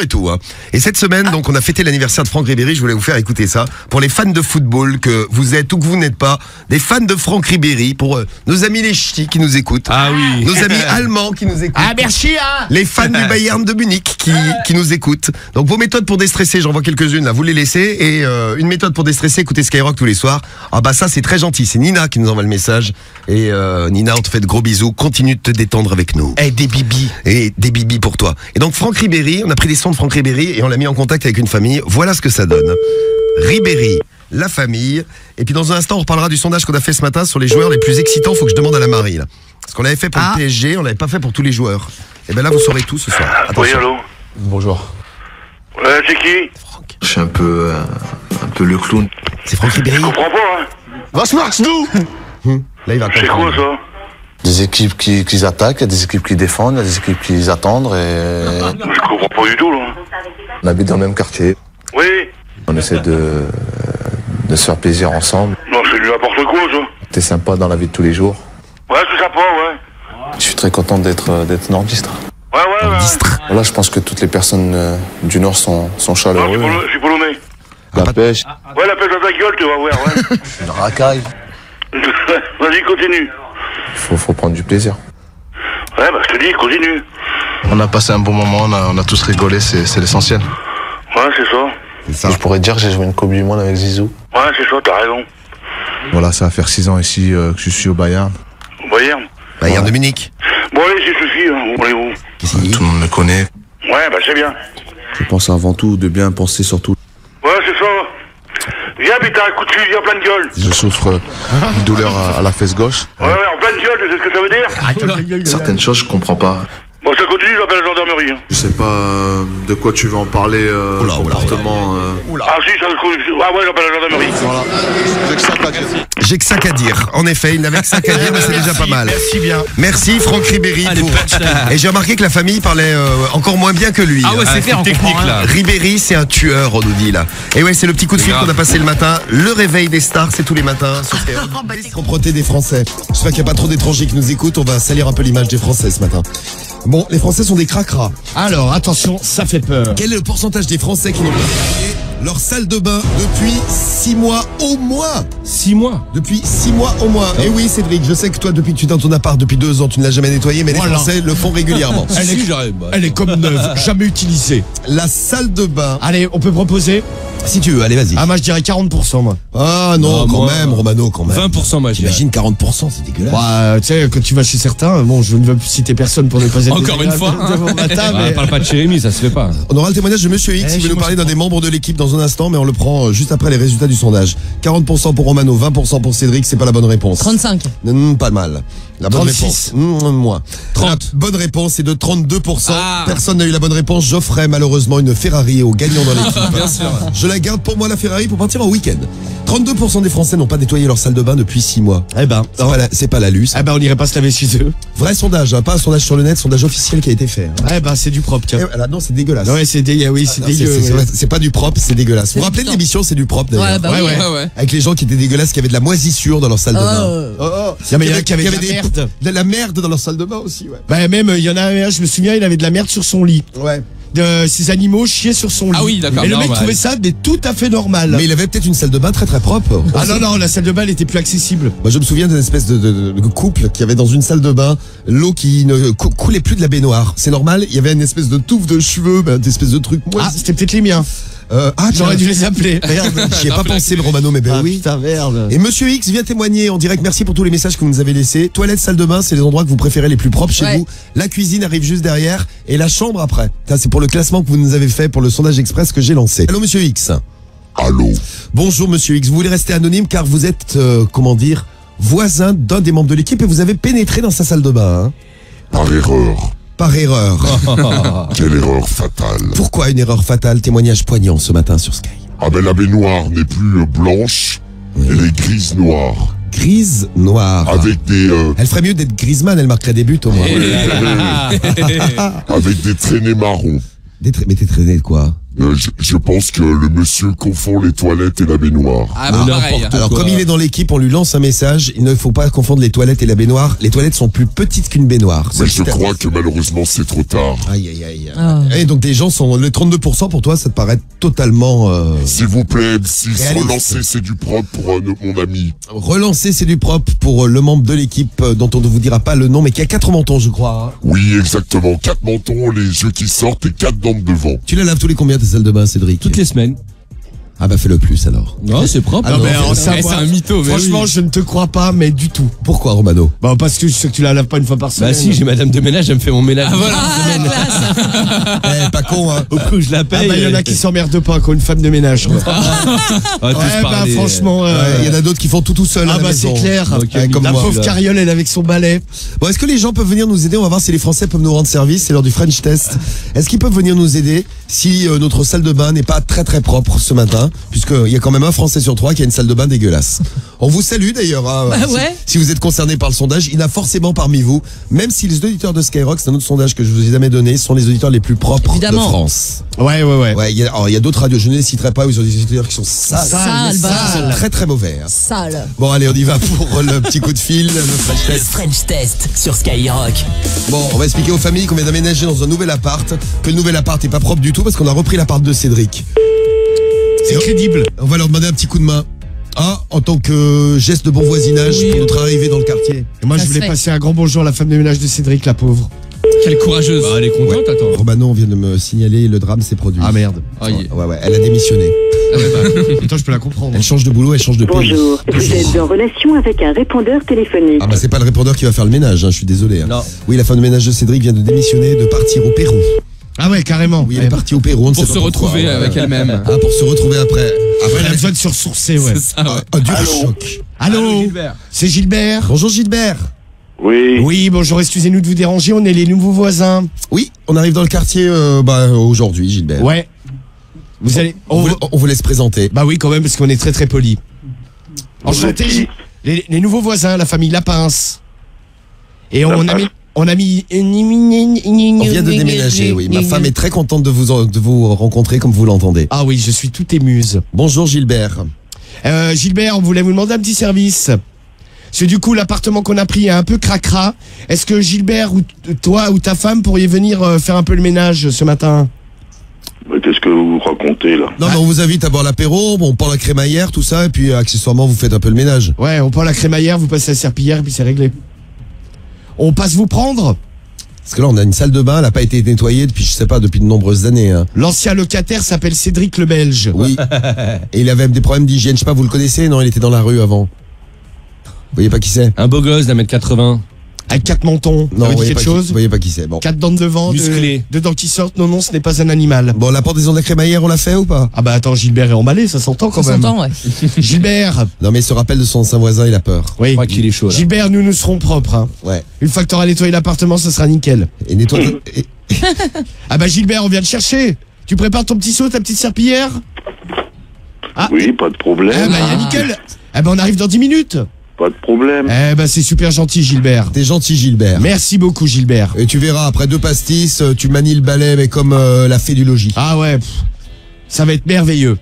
et tout. Hein. Et cette semaine, donc, on a fêté l'anniversaire de Franck Ribéry. Je voulais vous faire écouter ça. Pour les fans de football, que vous êtes ou que vous n'êtes pas, des fans de Franck Ribéry, pour nos amis les ch'tis qui nous écoutent. Ah oui. Nos amis allemands qui nous écoutent. Ah merci hein. Les fans du Bayern de Munich qui nous écoutent. Donc vos méthodes pour déstresser, j'en vois quelques-unes là, vous les laissez. Et une méthode pour déstresser, écoutez Skyrock tous les soirs. Ah bah ça c'est très gentil, c'est Nina qui nous envoie le message. Et Nina, on te fait de gros bisous, continue de te détendre avec nous. Eh des bibis. Et des bibis pour toi. Et donc Franck Ribéry, on a pris des sons de Franck Ribéry et on l'a mis en contact avec une famille. Voilà ce que ça donne. Ribéry, la famille. Et puis dans un instant, on reparlera du sondage qu'on a fait ce matin sur les joueurs les plus excitants. Faut que je demande à la Marie là. Parce qu'on l'avait fait pour le PSG, on l'avait pas fait pour tous les joueurs. Et ben là, vous saurez tout ce soir. Attention. Oui, allô. Bonjour. C'est qui? Franck. Je suis un peu le clown. C'est Franck Ribéry. Je comprends pas, hein. Was machst du? Là, il va C'est comprendre. quoi ça? Des équipes qui attaquent, il y a des équipes qui défendent, il y a des équipes qui attendent et Je comprends pas du tout, là. on habite dans le même quartier. Oui. On essaie de se faire plaisir ensemble. Non, c'est du n'importe quoi, ça. T'es sympa dans la vie de tous les jours. Ouais, c'est sympa, ouais. Je suis très content d'être nordiste. Ouais. Voilà, je pense que toutes les personnes du Nord sont Non, chaleureuses. je suis polonais. La pêche, Ouais, la pêche dans ta gueule, tu vas voir, ouais. une racaille. Vas-y, continue. Faut prendre du plaisir. Ouais, bah, je te dis, continue. On a passé un bon moment, on a tous rigolé, c'est l'essentiel. Ouais, c'est ça. C'est ça. Je pourrais te dire que j'ai joué une Coupe du Monde avec Zizou. Ouais, c'est ça, t'as raison. Voilà, ça va faire 6 ans ici que je suis au Bayern. Bayern. Bayern de Munich. Bon, allez, c'est suffit, hein. Où allez-vous? Qu'est-ce qu'il dit? Tout le monde me connaît. Ouais, bah, c'est bien. Je pense avant tout de bien penser surtout. Ouais, c'est ça. Viens, puis t'as un coup de fusil en pleine gueule. Je souffre d'une douleur à la fesse gauche. Ouais, en pleine gueule, tu sais ce que ça veut dire? Certaines choses, je comprends pas. Bon, ça continue, j'appelle la gendarmerie. Hein. Je sais pas de quoi tu veux en parler, comportement. Ah si, ça ah ouais, j'appelle la gendarmerie. Voilà, j'ai que ça à dire. J'ai que ça qu'à dire. En effet, il n'avait que ça qu'à dire, mais c'est déjà pas mal. Merci bien. Merci Franck Ribéry. Et j'ai remarqué que la famille parlait encore moins bien que lui. Ah ouais, c'est clair, on comprend là. Ribéry, c'est un tueur, on nous dit là. Et ouais, c'est le petit coup de fil qu'on a passé le matin. Le réveil des stars, c'est tous les matins. Sur la propreté des Français. J'espère qu'il n'y a pas trop d'étrangers qui nous écoutent. On va salir un peu l'image des Français ce matin. Bon, les Français sont des cracras. Alors attention, ça fait peur. Quel est le pourcentage des Français qui n'ont pas nettoyé leur salle de bain depuis 6 mois au moins? 6 mois. Depuis 6 mois au moins. Et oui, Cédric, je sais que toi, depuis que tu es dans ton appart depuis 2 ans, tu ne l'as jamais nettoyé, mais Voilà. les Français le font régulièrement. Elle est comme neuve, jamais utilisée. La salle de bain. Allez, on peut proposer? Si tu veux, allez, vas-y. Ah moi je dirais 40% moi. Ah non, Ah, quand moi, même, Romano, quand même. 20% moi je dirais. T'imagines 40%, c'est dégueulasse. Bah, tu sais, quand tu vas chez certains, bon, je ne veux citer personne pour ne pas être Encore une fois. Parle pas de Jérémy, ça se fait pas. On aura le témoignage de Monsieur X qui veut nous parler d'un des membres de l'équipe dans un instant, mais on le prend juste après les résultats du sondage. 40% pour Romano, 20% pour Cédric, c'est pas la bonne réponse. 35. Pas mal. La bonne 36. réponse. Moins. 30. La bonne réponse est de 32%. Ah. Personne n'a eu la bonne réponse. J'offrais malheureusement une Ferrari au gagnant dans l'équipe. Bien sûr. Je la garde pour moi, la Ferrari, pour partir en week-end. 32% des Français n'ont pas nettoyé leur salle de bain depuis 6 mois. Eh ben, C'est pas la luce. eh ben, on irait pas se laver chez eux. Vrai sondage, hein, pas un sondage sur le net, sondage officiel qui a été fait. Hein. Eh ben, c'est du propre, tiens. Et voilà, non, c'est dégueulasse. Ouais, c'est dégueu, oui, c'est Non, dégueu. c'est pas du propre, c'est dégueulasse. Vous vous rappelez de l'émission, c'est du propre d'ailleurs. Ouais, bah oui. Ouais. Avec les gens qui étaient dégueulasses, qui avaient de la moisissure dans leur salle de bain. Non, mais il y en a qui avaient de la merde. De la merde dans leur salle de bain aussi, ouais. Bah, même, il y en a un, je me souviens, il avait de la merde sur son lit. Ouais. Ces animaux chiaient sur son lit. Ah oui, d'accord, Et le mec normal. trouvait ça mais tout à fait normal. Mais il avait peut-être une salle de bain très très propre. Ah non, la salle de bain elle était plus accessible. Moi je me souviens d'une espèce de couple qui avait dans une salle de bain l'eau qui ne coulait plus de la baignoire. C'est normal, il y avait une espèce de touffe de cheveux, une espèce de truc. Ah, c'était peut-être les miens. J'aurais dû les appeler. Merde. J'y ai pas pensé, le Romano, mais ben oui. Putain, merde. Et Monsieur X vient témoigner en direct. Merci pour tous les messages que vous nous avez laissés. Toilette, salle de bain, c'est les endroits que vous préférez les plus propres chez Ouais. vous. La cuisine arrive juste derrière et la chambre après. Ça, c'est pour le classement que vous nous avez fait pour le sondage express que j'ai lancé. Allô Monsieur X. Allô. Bonjour Monsieur X. Vous voulez rester anonyme car vous êtes, voisin d'un des membres de l'équipe et vous avez pénétré dans sa salle de bain. Hein, Par erreur. par erreur. Quelle erreur fatale. Pourquoi une erreur fatale? Témoignage poignant ce matin sur Sky. Ah ben la baignoire n'est plus blanche, elle est grise noire. Grise noire. Avec des Elle ferait mieux d'être Griezmann, elle marquerait des buts au moins. avec des traînées marron. Mais t'es traîné de quoi? Je pense que le monsieur confond les toilettes et la baignoire. Ah bah pareil. Alors comme il est dans l'équipe, on lui lance un message. Il ne faut pas confondre les toilettes et la baignoire. Les toilettes sont plus petites qu'une baignoire. Mais je crois que malheureusement c'est trop tard. Aïe aïe aïe. Ah. Et donc des gens sont les 32% pour toi, ça te paraît totalement S'il vous plaît, si Réaliste. relancer c'est du propre pour mon ami. relancer, c'est du propre pour le membre de l'équipe dont on ne vous dira pas le nom, mais qui a 4 mentons, je crois. Hein. Oui, exactement. 4 mentons, les yeux qui sortent et 4 dents de devant. Tu la laves tous les combien tes salles de bain, Cédric? Toutes les semaines. Ah bah fais-le plus alors. Non, c'est propre. Ah non, mais non, alors, c'est- ça, c'est moi, un mytho, mais franchement, oui. je ne te crois pas, mais du tout. Pourquoi, Romano? Bah, parce que je sais que tu la laves pas une fois par semaine. Bah si, j'ai madame de ménage, elle me fait mon ménage. Ah voilà. Eh, pas con, hein. Au coup, je la Ah paye. bah, il y en a qui s'emmerdent pas, quoi, une femme de ménage. Quoi. On va tous Ouais, bah, parler. franchement, Ouais, il y en a d'autres qui font tout seul à ah la bah, maison. c'est clair. Ok, comme La moi. pauvre Carriole, elle avec son balai. Bon, est-ce que les gens peuvent venir nous aider? On va voir si les Français peuvent nous rendre service. C'est l'heure du French test. Est-ce qu'ils peuvent venir nous aider si notre salle de bain n'est pas très très propre ce matin? Puisqu'il y a quand même un Français sur 3 qui a une salle de bain dégueulasse. On vous salue d'ailleurs. Hein, Bah ouais. si vous êtes concerné par le sondage, il y en a forcément parmi vous. Même si les auditeurs de Skyrock, c'est un autre sondage que je vous ai jamais donné, sont les auditeurs les plus propres Évidemment. de France. Ouais. Ouais, il y a d'autres radios, je ne les citerai pas, où ils ont des auditeurs qui sont sales. Sale, bah. Très très mauvais. Hein. Sale. Bon, allez, on y va pour le petit coup de fil, le French Le test. French Test sur Skyrock. Bon, on va expliquer aux familles qu'on vient d'aménager dans un nouvel appart, que le nouvel appart est pas propre du tout parce qu'on a repris l'appart de Cédric. C'est crédible. On va leur demander un petit coup de main. Ah, en tant que geste de bon voisinage pour notre arrivée dans le quartier. Et moi, Ça je voulais se fait. passer un grand bonjour à la femme de ménage de Cédric, la pauvre. Quelle courageuse. Bah, elle est contente, attends. Romano vient de me signaler le drame s'est produit. Ah merde. Ah, il- Ouais, elle a démissionné. Attends, je peux la comprendre. Elle change de boulot, elle change de pays. Bonjour, vous êtes en relation avec un répondeur téléphonique. Ah bah c'est pas le répondeur qui va faire le ménage, hein, je suis désolé. Hein. Non. Oui, la femme de ménage de Cédric vient de démissionner, de partir au Pérou. Ah ouais, carrément. Oui, elle est partie au Pérou, on ne Pour sait se pas pourquoi. retrouver avec elle-même. Ah, pour se retrouver après. Après, elle a besoin de se ressourcer, ouais. C'est ça, ouais. Un dur choc. Allô, c'est Gilbert. Bonjour Gilbert. Oui. Oui, bonjour, excusez-nous de vous déranger, on est les nouveaux voisins. Oui, on arrive dans le quartier aujourd'hui, Gilbert. Ouais. Vous allez... On vous laisse présenter. Bah oui, quand même, parce qu'on est très très polis. Vous êtes Enchanté, qui les nouveaux voisins, la famille Lapince. Et on a Lapince. mis... On a mis... On vient de déménager, oui. Ma femme est très contente de vous rencontrer, comme vous l'entendez. Ah oui, je suis tout émuse. Bonjour Gilbert. Gilbert, on voulait vous demander un petit service. Parce que du coup, l'appartement qu'on a pris est un peu cracra. Est-ce que Gilbert, ou toi ou ta femme pourriez venir faire un peu le ménage ce matin? Mais qu'est-ce que vous racontez là? Non, mais on vous invite à boire l'apéro, on prend la crémaillère, tout ça, et puis accessoirement, vous faites un peu le ménage. Ouais, on prend la crémaillère, vous passez la serpillière et puis c'est réglé. On passe vous prendre? Parce que là, on a une salle de bain, elle n'a pas été nettoyée depuis, je sais pas, depuis de nombreuses années. Hein. L'ancien locataire s'appelle Cédric le Belge. Oui. Et il avait des problèmes d'hygiène, je sais pas, vous le connaissez? Non, il était dans la rue avant. Vous voyez pas qui c'est? Un beau gosse d'1m80. Avec 4 mentons. Non, Ça vous vous dit voyez quelque pas chose? vous voyez pas qui c'est. Bon. 4 dents de devant, Musclé. deux dents qui sortent. Non, ce n'est pas un animal. Bon, la pendaison de la crémaillère, on l'a fait ou pas? Ah bah attends, Gilbert est emballé, ça s'entend quand Ça même. s'entend, ouais. Gilbert, Non, mais il se rappelle de son ancien voisin, il a peur. oui. Je crois qu'il est chaud, là. Gilbert, nous serons propres. Hein. Ouais. Une fois que t'auras nettoyé l'appartement, ça sera nickel. Et nettoie. Ah bah Gilbert, on vient te chercher. Tu prépares ton petit seau, ta petite serpillière? Ah, Oui, pas de problème. eh bah, y a nickel. Eh ben on arrive dans 10 minutes. Pas de problème. Eh ben c'est super gentil Gilbert. T'es gentil, Gilbert. Merci beaucoup Gilbert. Et tu verras, après 2 pastis, tu manies le balai, mais comme la fée du logis. Ah ouais, ça va être merveilleux.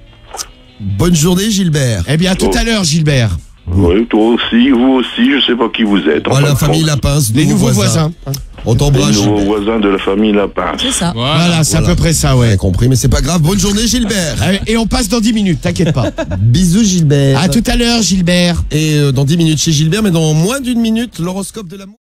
Bonne journée, Gilbert. Eh bien à tout à l'heure Gilbert. Oui, toi aussi, vous aussi, je sais pas qui vous êtes. Voilà, Enfin, famille Lapince, Les nouveaux voisins. On Les t'embrasse, nouveaux Gilbert. voisins de la famille Lapin. C'est ça. Voilà, c'est à Voilà. peu près ça J'ai ouais. compris, mais c'est pas grave. Bonne journée, Gilbert. Et on passe dans 10 minutes, t'inquiète pas. Bisous, Gilbert. À tout à l'heure Gilbert. Et dans 10 minutes chez Gilbert, mais dans moins d'une minute, l'horoscope de l'amour.